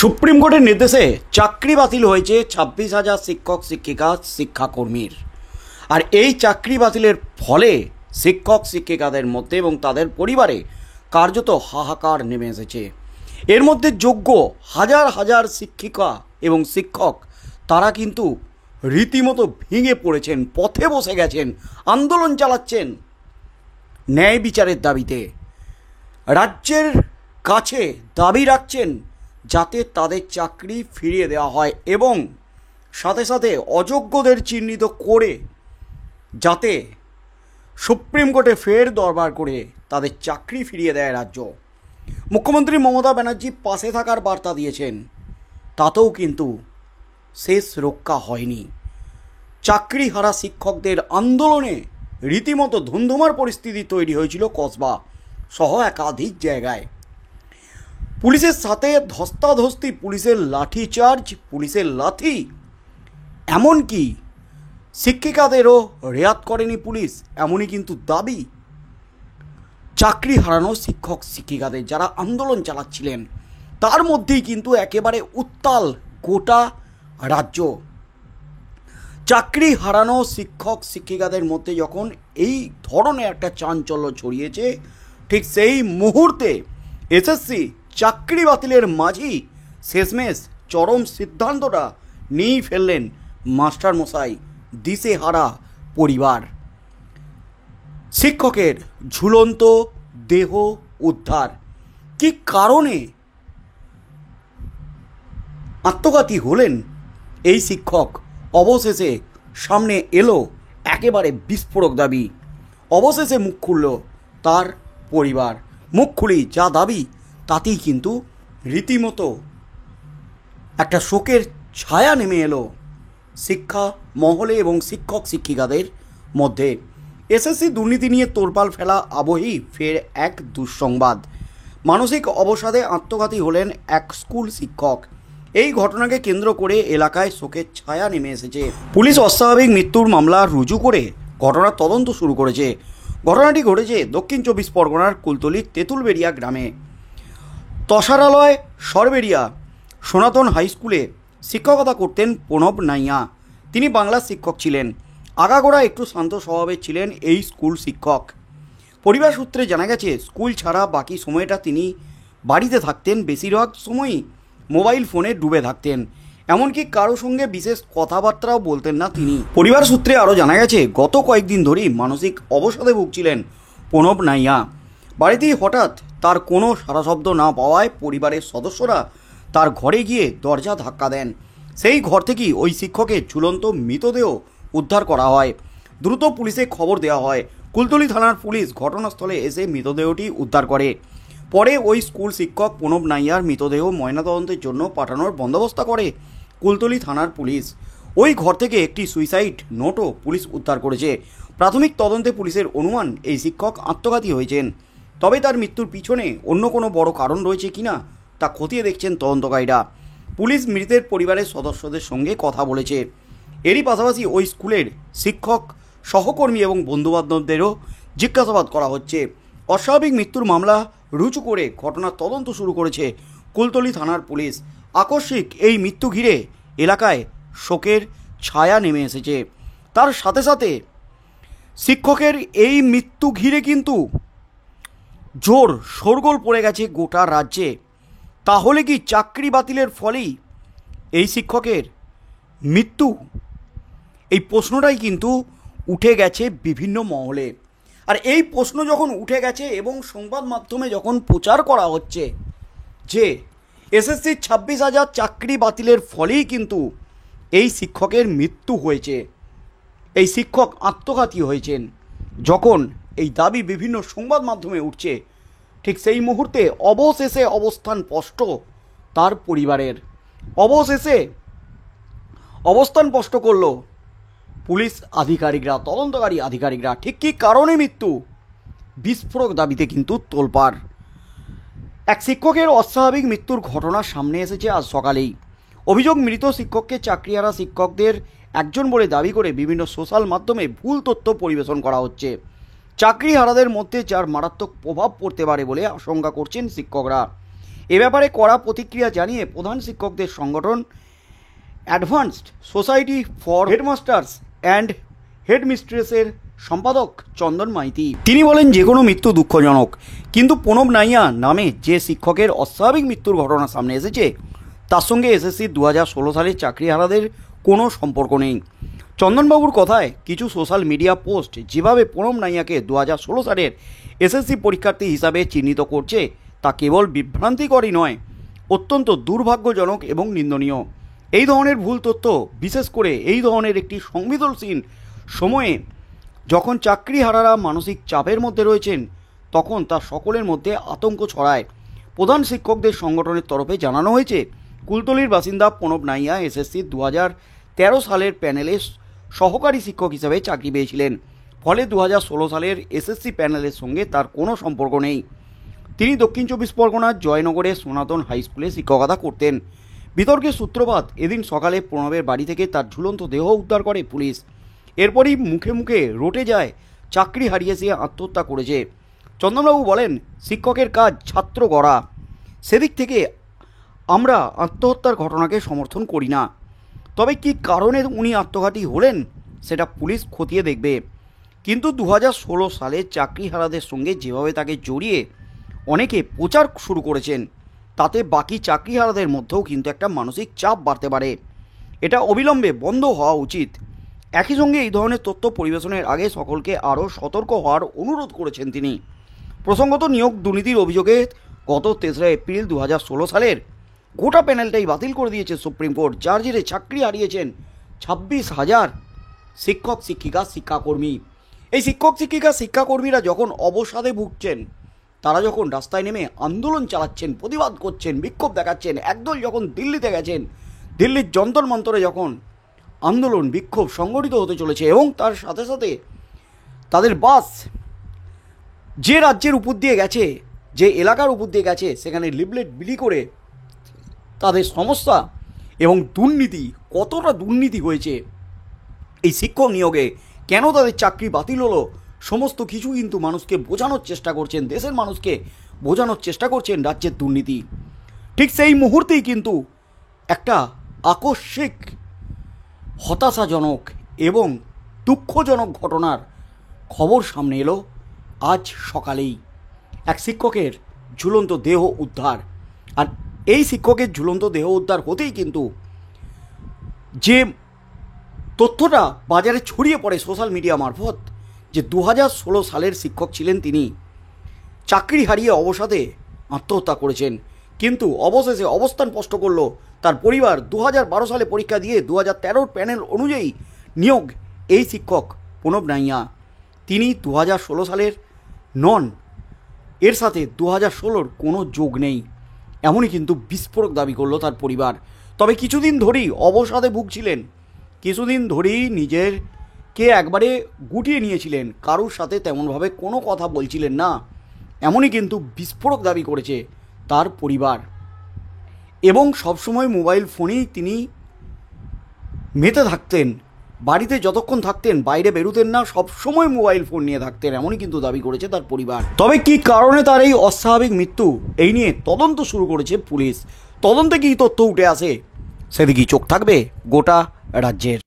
Supreme কোর্টের নির্দেশে চাকরি বাতিল হয়েছে 26,000 শিক্ষক শিক্ষিকা শিক্ষাকর্মীর। আর এই চাকরি বাতিলের ফলে শিক্ষক শিক্ষিকাদের মধ্যে এবং তাদের পরিবারে কার্যত হাহাকার নেমে এসেছে। এর মধ্যে যোগ্য হাজার হাজার শিক্ষিকা এবং শিক্ষক তারা কিন্তু রীতিমতো ভেঙে পড়েছেন, পথে বসে গেছেন, আন্দোলন চালাচ্ছেন ন্যায় বিচারের দাবিতে। রাজ্যের কাছে দাবি রাখছেন যাতে তাদের চাকরি ফিরিয়ে দেওয়া হয় এবং সাথে সাথে অযোগ্যদের চিহ্নিত করে যাতে সুপ্রিম কোর্টে ফের দরবার করে তাদের চাকরি ফিরিয়ে দেয় রাজ্য। মুখ্যমন্ত্রী মমতা ব্যানার্জি পাশে থাকার বার্তা দিয়েছেন, তাতেও কিন্তু শেষ রক্ষা হয়নি। চাকরি হারা শিক্ষকদের আন্দোলনে রীতিমতো ধুন্ধুমার পরিস্থিতি তৈরি হয়েছিল কসবা সহ একাধিক জায়গায়। পুলিশের সাথে ধস্তাধস্তি, পুলিশের লাঠিচার্জ, পুলিশের লাঠি, এমনকি শিক্ষিকাদেরও রেয়াত করেনি পুলিশ, এমনই কিন্তু দাবি চাকরি হারানো শিক্ষক শিক্ষিকাদের যারা আন্দোলন চালাচ্ছিলেন। তার মধ্যেই কিন্তু একেবারে উত্তাল গোটা রাজ্য। চাকরি হারানো শিক্ষক শিক্ষিকাদের মধ্যে যখন এই ধরনের একটা চাঞ্চল্য ছড়িয়েছে, ঠিক সেই মুহূর্তে এসএসসি চাকরি বাতিলের মাঝেই শেষমেশ চরম সিদ্ধান্তটা নিয়েই ফেললেন মাস্টারমশাই, দিশেহারা পরিবার। শিক্ষকের ঝুলন্ত দেহ উদ্ধার। কি কারণে আত্মঘাতী হলেন এই শিক্ষক, অবশেষে সামনে এলো একেবারে বিস্ফোরক দাবি। অবশেষে মুখ খুলল তার পরিবার। মুখ খুলি যা দাবি তাতেই কিন্তু রীতিমতো একটা শোকের ছায়া নেমে এলো শিক্ষা মহলে এবং শিক্ষক শিক্ষিকাদের মধ্যে। এসএসসি দুর্নীতি নিয়ে তোলপাড় ফেলা আবহেই ফের এক দুঃসংবাদ। মানসিক অবসাদে আত্মঘাতী হলেন এক স্কুল শিক্ষক। এই ঘটনাকে কেন্দ্র করে এলাকায় শোকের ছায়া নেমে এসেছে। পুলিশ অস্বাভাবিক মৃত্যুর মামলা রুজু করে ঘটনার তদন্ত শুরু করেছে। ঘটনাটি ঘটেছে দক্ষিণ 24 পরগনার কুলতলির তেঁতুলবেড়িয়া গ্রামে। তসারালয় সরবেরিয়া সনাতন হাই স্কুলে শিক্ষকতা করতেন প্রণব নাইয়া। তিনি বাংলার শিক্ষক ছিলেন। আগাগোড়া একটু শান্ত স্বভাবের ছিলেন এই স্কুল শিক্ষক। পরিবার সূত্রে জানা গেছে, স্কুল ছাড়া বাকি সময়টা তিনি বাড়িতে থাকতেন। বেশিরভাগ সময়ই মোবাইল ফোনে ডুবে থাকতেন, এমনকি কারো সঙ্গে বিশেষ কথাবার্তাও বলতেন না তিনি। পরিবার সূত্রে আরও জানা গেছে, গত কয়েকদিন ধরেই মানসিক অবসাদে ভুগছিলেন প্রণব নাইয়া। বাড়িতেই হঠাৎ তার কোনো সাড়াশব্দ না পাওয়ায় পরিবারের সদস্যরা তার ঘরে গিয়ে দরজা ধাক্কা দেন। সেই ঘর থেকেই ওই শিক্ষকের ঝুলন্ত মৃতদেহ উদ্ধার করা হয়। দ্রুত পুলিশে খবর দেওয়া হয়। কুলতলি থানার পুলিশ ঘটনাস্থলে এসে মৃতদেহটি উদ্ধার করে। পরে ওই স্কুল শিক্ষক প্রণব নাইয়ার মৃতদেহ ময়নাতদন্তের জন্য পাঠানোর বন্দোবস্ত করে কুলতলি থানার পুলিশ। ওই ঘর থেকে একটি সুইসাইড নোটও পুলিশ উদ্ধার করেছে। প্রাথমিক তদন্তে পুলিশের অনুমান এই শিক্ষক আত্মঘাতী হয়েছেন। তবে তার মৃত্যুর পিছনে অন্য কোনো বড় কারণ রয়েছে কিনা তা খতিয়ে দেখছেন তদন্তকারীরা। পুলিশ মৃতের পরিবারের সদস্যদের সঙ্গে কথা বলেছে। এরই পাশাপাশি ওই স্কুলের শিক্ষক, সহকর্মী এবং বন্ধুবান্ধবদেরও জিজ্ঞাসাবাদ করা হচ্ছে। অস্বাভাবিক মৃত্যুর মামলা রুজু করে ঘটনার তদন্ত শুরু করেছে কুলতলি থানার পুলিশ। আকস্মিক এই মৃত্যু ঘিরে এলাকায় শোকের ছায়া নেমে এসেছে। তার সাথে সাথে শিক্ষকের এই মৃত্যু ঘিরে কিন্তু জোর শোরগোল পড়ে গেছে গোটা রাজ্যে। তাহলে কি চাকরি বাতিলের ফলেই এই শিক্ষকের মৃত্যু? এই প্রশ্নটাই কিন্তু উঠে গেছে বিভিন্ন মহলে। আর এই প্রশ্ন যখন উঠে গেছে এবং সংবাদ মাধ্যমে যখন প্রচার করা হচ্ছে যে এসএসসির 26,000 চাকরি বাতিলের ফলেই কিন্তু এই শিক্ষকের মৃত্যু হয়েছে, এই শিক্ষক আত্মঘাতী হয়েছেন, যখন এই দাবি বিভিন্ন সংবাদ মাধ্যমে উঠছে, ঠিক সেই মুহূর্তে অবশেষে অবস্থান স্পষ্ট তার পরিবারের। অবশেষে অবস্থান স্পষ্ট করল পুলিশ আধিকারিকরা, তদন্তকারী আধিকারিকরা। ঠিক কী কারণে মৃত্যু, বিস্ফোরক দাবিতে কিন্তু তোলপাড়। এক শিক্ষকের অস্বাভাবিক মৃত্যুর ঘটনা সামনে এসেছে আজ সকালেই। অভিযোগ, মৃত শিক্ষককে চাকরিহারা শিক্ষকদের একজন বলে দাবি করে বিভিন্ন সোশ্যাল মাধ্যমে ভুল তথ্য পরিবেশন করা হচ্ছে। চাকরিহারাদের মধ্যে যার মারাত্মক প্রভাব পড়তে পারে বলে আশঙ্কা করছেন শিক্ষকরা। এ ব্যাপারে কড়া প্রতিক্রিয়া জানিয়ে প্রধান শিক্ষকদের সংগঠন Advanced Society for Headmasters and হেডমিস্ট্রেসের সম্পাদক চন্দন মাইতি তিনি বলেন, যে কোনো মৃত্যু দুঃখজনক, কিন্তু প্রণব নাইয়া নামে যে শিক্ষকের অস্বাভাবিক মৃত্যুর ঘটনা সামনে এসেছে তার সঙ্গে এসএসসি 2016 সালের চাকরিহারাদের কোনো সম্পর্ক নেই। চন্দনবাবুর কথায়, কিছু সোশ্যাল মিডিয়া পোস্ট যেভাবে প্রণব নাইয়াকে 2016 সালের এসএসসি পরীক্ষার্থী হিসাবে চিহ্নিত করছে তা কেবল বিভ্রান্তিকরই নয়, অত্যন্ত দুর্ভাগ্যজনক এবং নিন্দনীয়। এই ধরনের ভুল তথ্য, বিশেষ করে এই ধরনের একটি সংবেদনশীল সময়ে যখন চাকরিহারারা মানসিক চাপের মধ্যে রয়েছেন, তখন তা সকলের মধ্যে আতঙ্ক ছড়ায়। প্রধান শিক্ষকদের সংগঠনের তরফে জানানো হয়েছে, কুলতলির বাসিন্দা প্রণব নাইয়া এসএসসি 2013 সালের প্যানেলে সহকারী শিক্ষক হিসাবে চাকরি পেয়েছিলেন। ফলে 2016 সালের এসএসসি প্যানেলের সঙ্গে তার কোনো সম্পর্ক নেই। তিনি দক্ষিণ 24 পরগনার জয়নগরে সনাতন হাই স্কুলে শিক্ষকতা করতেন। বিতর্কের সূত্রপাত এদিন সকালে প্রণবের বাড়ি থেকে তার ঝুলন্ত দেহ উদ্ধার করে পুলিশ। এরপরই মুখে মুখে রটে যায় চাকরি হারিয়ে সে আত্মহত্যা করেছে। চন্দনবাবু বলেন, শিক্ষকের কাজ ছাত্র গড়া, সেদিক থেকে আমরা আত্মহত্যার ঘটনাকে সমর্থন করি না। তবে কী কারণে উনি আত্মঘাতী হলেন সেটা পুলিশ খতিয়ে দেখবে। কিন্তু 2016 সালে চাকরিহারাদের সঙ্গে যেভাবে তাকে জড়িয়ে অনেকে প্রচার শুরু করেছেন, তাতে বাকি চাকরিহারাদের মধ্যেও কিন্তু একটা মানসিক চাপ বাড়তে পারে। এটা অবিলম্বে বন্ধ হওয়া উচিত। একই সঙ্গে এই ধরনের তথ্য পরিবেশনের আগে সকলকে আরও সতর্ক হওয়ার অনুরোধ করেছেন তিনি। প্রসঙ্গত, নিয়োগ দুর্নীতির অভিযোগে গত 3রা এপ্রিল 2016 সালের গোটা প্যানেলটাই বাতিল করে দিয়েছে সুপ্রিম কোর্ট, যার জেরে চাকরি হারিয়েছেন 26,000 শিক্ষক শিক্ষিকা শিক্ষাকর্মী। এই শিক্ষক শিক্ষিকা শিক্ষাকর্মীরা যখন অবসাদে ভুগছেন, তারা যখন রাস্তায় নেমে আন্দোলন চালাচ্ছেন, প্রতিবাদ করছেন, বিক্ষোভ দেখাচ্ছেন, একদল যখন দিল্লিতে গেছেন, দিল্লির যন্তর মন্তরে যখন আন্দোলন বিক্ষোভ সংগঠিত হতে চলেছে এবং তার সাথে সাথে তাদের বাস যে রাজ্যের উপর দিয়ে গেছে, যে এলাকার উপর দিয়ে গেছে, সেখানে লিফলেট বিলি করে তাদের সমস্যা এবং দুর্নীতি, কতটা দুর্নীতি হয়েছে এই শিক্ষক নিয়োগে, কেন তাদের চাকরি বাতিল হলো, সমস্ত কিছু কিন্তু মানুষকে বোঝানোর চেষ্টা করছেন, দেশের মানুষকে বোঝানোর চেষ্টা করছেন রাজ্যের দুর্নীতি। ঠিক সেই মুহূর্তেই কিন্তু একটা আকস্মিক, হতাশাজনক এবং দুঃখজনক ঘটনার খবর সামনে এলো আজ সকালেই। এক শিক্ষকের ঝুলন্ত দেহ উদ্ধার। আর এই শিক্ষকের ঝুলন্ত দেহ উদ্ধার হতেই কিন্তু যে তথ্যটা বাজারে ছড়িয়ে পড়ে সোশ্যাল মিডিয়া মারফত, যে 2016 সালের শিক্ষক ছিলেন তিনি, চাকরি হারিয়ে অবসাদে আত্মহত্যা করেছেন। কিন্তু অবশেষে অবস্থান স্পষ্ট করল তার পরিবার। 2012 সালে পরীক্ষা দিয়ে 2013 প্যানেল অনুযায়ী নিয়োগ এই শিক্ষক প্রণব নাইয়া, তিনি 2016 সালের নন, এর সাথে 2016 কোনো যোগ নেই, এমনই কিন্তু বিস্ফোরক দাবি করলো তার পরিবার। তবে কিছুদিন ধরেই অবসাদে ভুগছিলেন, কিছুদিন ধরেই নিজেরকে একবারে গুটিয়ে নিয়েছিলেন, কারোর সাথে তেমনভাবে কোনো কথা বলছিলেন না, এমনই কিন্তু বিস্ফোরক দাবি করেছে তার পরিবার। এবং সবসময় মোবাইল ফোনেই তিনি মেতে থাকতেন, বাড়িতে যতক্ষণ থাকতেন বাইরে বেরোতেন না, সবসময় মোবাইল ফোন নিয়ে থাকতেন, এমনই কিন্তু দাবি করেছে তার পরিবার। তবে কী কারণে তার এই অস্বাভাবিক মৃত্যু, এই নিয়ে তদন্ত শুরু করেছে পুলিশ। তদন্তে কী তথ্য উঠে আসে সেদিকেই চোখ থাকবে গোটা রাজ্যের।